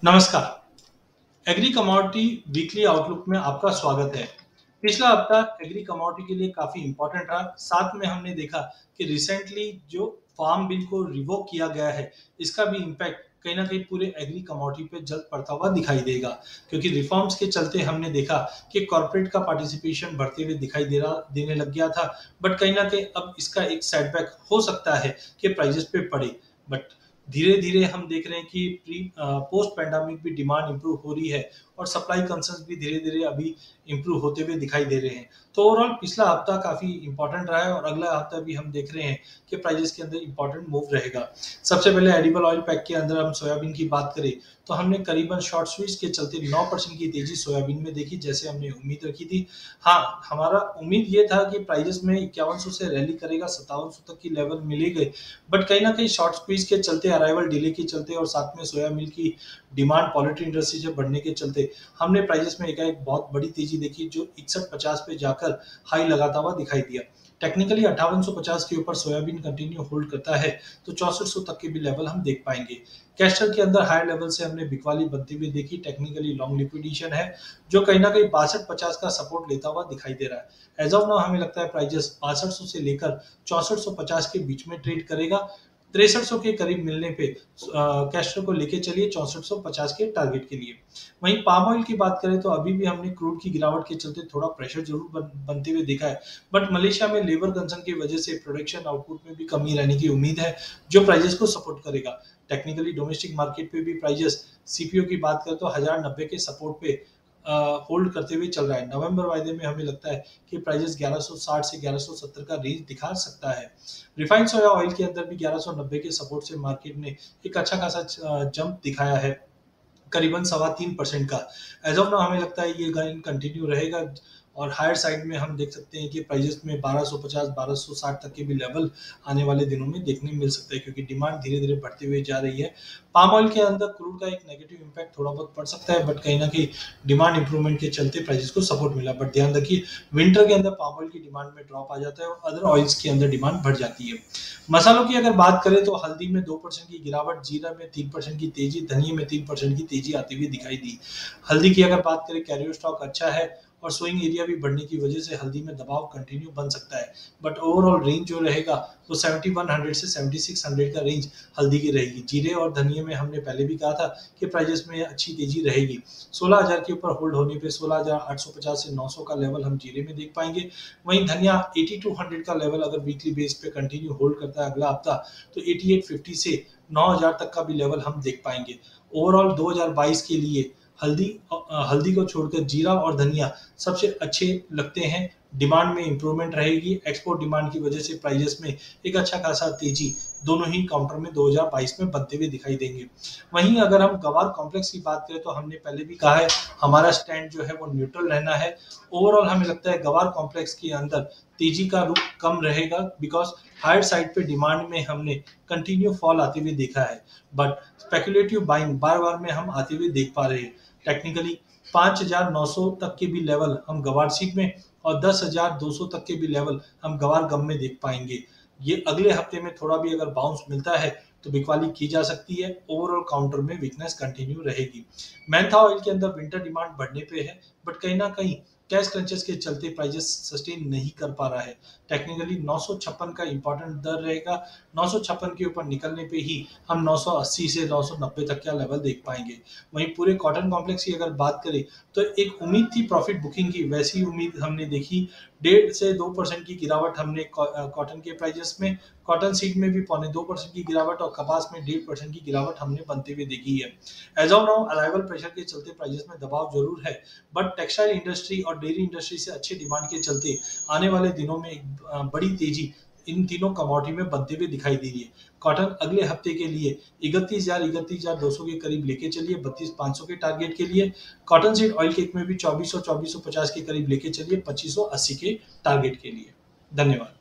नमस्कार। Agree commodity weekly outlook में आपका स्वागत है। पिछला हफ्ता एग्री कमोडिटी के लिए काफी इंपॉर्टेंट रहा। साथ में हमने देखा कि रिसेंटली जो फार्म बिल को रिवोक किया गया है, इसका भी इम्पैक्ट कहीं ना कहीं पूरे एग्री कमोडिटी पे जल्द पड़ता हुआ दिखाई देगा, क्योंकि रिफॉर्म्स के चलते हमने देखा कि कॉर्पोरेट का पार्टिसिपेशन बढ़ते हुए दिखाई देने लग गया था। बट कहीं ना कहीं अब इसका एक सेटबैक हो सकता है कि प्राइजेस पे पड़े। बट धीरे धीरे हम देख रहे हैं कि पोस्ट पैंडेमिक भी डिमांड इंप्रूव हो रही है और सप्लाई कंसर्न्स भी धीरे धीरे अभी इंप्रूव होते हुए दिखाई दे रहे हैं। तो ओवरऑल पिछला हफ्ता काफी इंपॉर्टेंट रहा है और अगला हफ्ता भी हम देख रहे हैं कि प्राइजेस के अंदर इंपॉर्टेंट मूव रहेगा। सबसे पहले एडिबल ऑयल पैक के अंदर हम सोयाबीन की बात करें तो हमने करीबन शॉर्ट स्विच के चलते 9% की तेजी सोयाबीन में देखी, जैसे हमने उम्मीद रखी थी। हाँ, हमारा उम्मीद ये था कि प्राइजेस में 5100 से रैली करेगा, 5700 तक की लेवल मिले गए। बट कहीं ना कहीं शॉर्ट स्क्वीज के चलते, अराइवल डिले के चलते और साथ में सोया मिल की डिमांड पोल्ट्री इंडस्ट्री से बढ़ने के चलते हमने प्राइजेस में एक बहुत बड़ी तेजी देखी, जो 6150 पे जाकर हाई लगाता हुआ दिखाई दिया। टेक्निकली 5850 के ऊपर सोयाबीन कंटिन्यू होल्ड करता है तो 6400 तक के भी लेवल हम देख पाएंगे। कैस्टर के अंदर हायर लेवल से हमने बिकवाली बनती हुई देखी। टेक्निकली लॉन्ग लिक्विडेशन है, जो कहीं ना कहीं 6250 का सपोर्ट लेता हुआ दिखाई दे रहा है। एज ऑफ नाउ हमें लगता है प्राइजेस 6500 से लेकर 6450 के बीच में ट्रेड करेगा। 6300 के करीब मिलने पे कैस्टर को लेके चलिए 6450 के टारगेट के लिए। वहीं पाम ऑयल की बात करें तो अभी भी हमने क्रूड की गिरावट के चलते थोड़ा प्रेशर जरूर बनते हुए देखा है। बट मलेशिया में लेबर कंसर्न की वजह से प्रोडक्शन आउटपुट में भी कमी रहने की उम्मीद है, जो प्राइजेस को सपोर्ट करेगा। टेक्निकली डोमेस्टिक मार्केट पे भी प्राइजेस सीपीओ की बात करें तो 1090 के सपोर्ट पे होल्ड करते हुए चल रहा है। नवंबर वायदे में हमें लगता है कि प्राइजेस 1160 से 1170 का रेंज दिखा सकता है। रिफाइंड सोया ऑयल के अंदर भी 1190 के सपोर्ट से मार्केट ने एक अच्छा खासा जंप दिखाया है, करीबन 3.25% का। एज ऑफ नाउ हमें लगता है ये गाइन कंटिन्यू रहेगा और हायर साइड में हम देख सकते हैं कि प्राइजेस में 1250 1260 तक के भी लेवल आने वाले दिनों में देखने मिल सकता है, क्योंकि डिमांड धीरे धीरे बढ़ती हुई जा रही है। पाम ऑयल के अंदर क्रूड का एक नेगेटिव इंपैक्ट थोड़ा बहुत पड़ सकता है, बट कहीं ना कहीं डिमांड इंप्रूवमेंट के चलते प्राइजेस को सपोर्ट मिला। बट ध्यान रखिए, विंटर के अंदर पाम ऑयल की डिमांड में ड्रॉप आ जाता है और अदर ऑयल्स के अंदर डिमांड बढ़ जाती है। मसालों की अगर बात करें तो हल्दी में 2% की गिरावट, जीरा में 3% की तेजी, धनिया में 3% की तेजी आती हुई दिखाई दी। हल्दी की अगर बात करें, कैरियर स्टॉक अच्छा है और सोइंग एरिया भी बढ़ने की वजह से हल्दी में दबाव कंटिन्यू बन सकता है। बट ओवरऑल रेंज जो रहेगा वो 7100 से 7600 का रेंज हल्दी की रहेगी। जीरे और धनिया में हमने पहले भी कहा था कि प्राइजेस में अच्छी तेजी रहेगी। 16000 के ऊपर होल्ड होने पे 16850 से 900 का लेवल हम जीरे में देख पाएंगे। वहीं धनिया 8200 का लेवल अगर वीकली बेस पे कंटिन्यू होल्ड करता है अगला हफ्ता, तो 8850 से 9000 तक का भी लेवल हम देख पाएंगे। ओवरऑल 2022 के लिए हल्दी को छोड़कर जीरा और धनिया सबसे अच्छे लगते हैं। डिमांड में इंप्रूवमेंट रहेगी, एक्सपोर्ट डिमांड की वजह से प्राइजेस में एक अच्छा खासा तेजी दोनों ही काउंटर में 2022 में बनते हुए दिखाई देंगे। वहीं अगर हम गवार कॉम्प्लेक्स की बात करें तो हमने पहले भी कहा है, हमारा स्टैंड जो है वो न्यूट्रल रहना है। ओवरऑल हमें लगता है गवार कॉम्प्लेक्स के अंदर तेजी का रुख कम रहेगा, बिकॉज हायर साइड पे डिमांड में हमने कंटिन्यू फॉल आते हुए देखा है। बट स्पेकुलेटिव बाइंग बार बार में हम आते हुए देख पा रहे हैं। टेक्निकली 5900 तक के भी लेवल हम गवार सीट में और 10,200 तक के भी लेवल हम गवार गम में देख पाएंगे। ये अगले हफ्ते में थोड़ा भी अगर बाउंस मिलता है तो बिकवाली की जा सकती है। ओवरऑल काउंटर में वीकनेस कंटिन्यू रहेगी। मेंथा ऑयल के अंदर विंटर डिमांड बढ़ने पे है, बट कहीं ना कहीं कैश क्रंचेस के चलते प्राइजेस सस्टेन नहीं कर पा रहा है। टेक्निकली 956 का इंपॉर्टेंट दर रहेगा। 956 के ऊपर निकलने पे ही हम 980 से 990 तक का लेवल देख पाएंगे। वहीं पूरे कॉटन कॉम्प्लेक्स की अगर बात करें तो एक उम्मीद थी प्रॉफिट बुकिंग की, वैसी उम्मीद हमने देखी। 1.5 से 2% की गिरावट हमने कॉटन के प्राइजेस में, कॉटन सीड में भी 0.25% की गिरावट और कपास में 1.5% की गिरावट हमने बनते हुए देखी है। As of now arrival pressure के चलते प्राइजेस में दबाव जरूर है, बट टेक्सटाइल इंडस्ट्री और डेयरी इंडस्ट्री से अच्छे डिमांड के चलते आने वाले दिनों में एक बड़ी तेजी इन तीनों कमोडिटी में बनते हुए दिखाई दे रही है। कॉटन अगले हफ्ते के लिए 31,200 के करीब लेके चलिए 32,500 के टारगेट के लिए। कॉटन सीड ऑयल केक में भी 2400 2450 के करीब लेके चलिए 2580 के टारगेट के लिए। धन्यवाद।